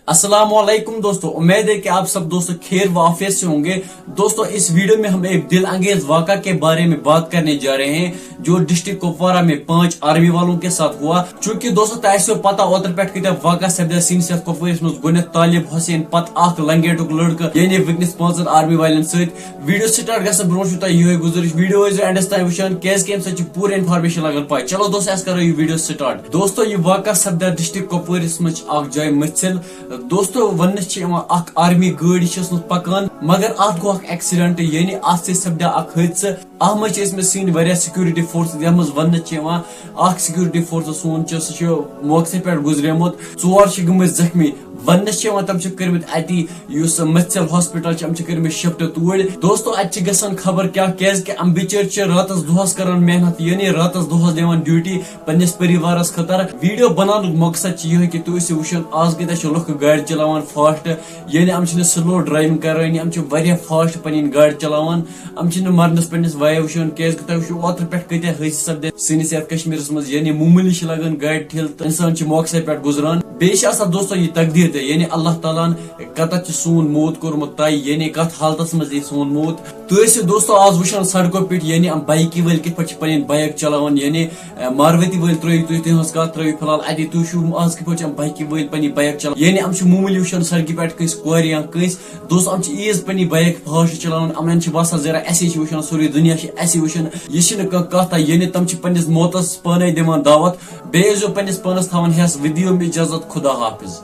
अस्सलाम वालेकुम दोस्तों, उम्मीद है कि आप सब दोस्तों खैर व आफियत से होंगे। दोस्तों इस वीडियो में हम एक दिल अंगेज वाक़ा के बारे में बात करने जा रहे हैं जो डिस्ट्रिक्ट कुपवारा में 5 आर्मी वालों के साथ हुआ। चूंकि दोस्तों तैसे पता ओतर पे वाक़ा सपदा सीनिस कुपवारिस मज गुन तालिब हुसैन पत अख लंगेटुक लड़का यानी वनकस 5 आर्मी वालन सहित वीडियो स्टार्ट गसन ब्रोह ये गुजारिश वीडियो एंडस तान वुचान क्या पूरी इन्फॉर्मेशन लगन पाई। चलो दोस्तों करो ये वीडियो स्टार्ट। दोस्तों ये वाक़ा सपदा डिस्ट्रिक्ट कुपवारिस मज जाय मथिल। दोस्तों वन आर्मी गाड़ी पकान मगर अत गो एक्सीडेंट यानी अत सपदा हादसा अ मे सन वारिया सिक्योरिटी फोर्स वन सिक्योरिटी फोर्स सोन मौके पे गुजरेमुत 4 गमत जख्मी वन तम कर्मित अति मथिल हॉस्पिटल कर्मित शिफ्ट तूर। दोस्तों अत गसान खबर क्या अम बिचार रातस दोहस कर मेहनत यानी रातस दोहस दिवान ड्यूटी पन्निस परिवारस खतर। वीडियो बनाने मकसद यह कि तुम वुचान आज कत लुक गाड़ी चलावान फास्ट यानी अम स्लो ड्राइविंग करानी अम फास्ट पन गाड़ी चलावान अम मरनस पन्निस वाय वुचान क्या ओतर पे कत हादसे सपदे सनिस यथ कश्मीरस मज यानी मामूली लगान गाड़ी ठेल तो इंसान मौके पे गुजरान। बेस दोस्तों ये तकदीर ते यानी अल्लाह ताला कत सोन मौत कोरमुत तय यानी कत हालतस मज सोन मौत। तो दोस्तों आज वुचान सड़कों पे यानी बाइक वल कित पे बाइक चलावान यानी मारवती वल त्रो तुज कत त्रो फिलहाल अति तुम आज कित बाइक वल पी बाइक चलान यानी अम मामूली वुचान सड़क पे कस कोर या कस दोस्तों अम ईज पी बाइक फास्ट चलान अमन बसान जरा असे वुचान सोरे दुनिया असे वुचान यह कत यानी तम पन्निस मौतस पाने दिवान दावत बेजो पन्निस पानस थवान हेस विदियो में इजाजत खुदा हाफिज।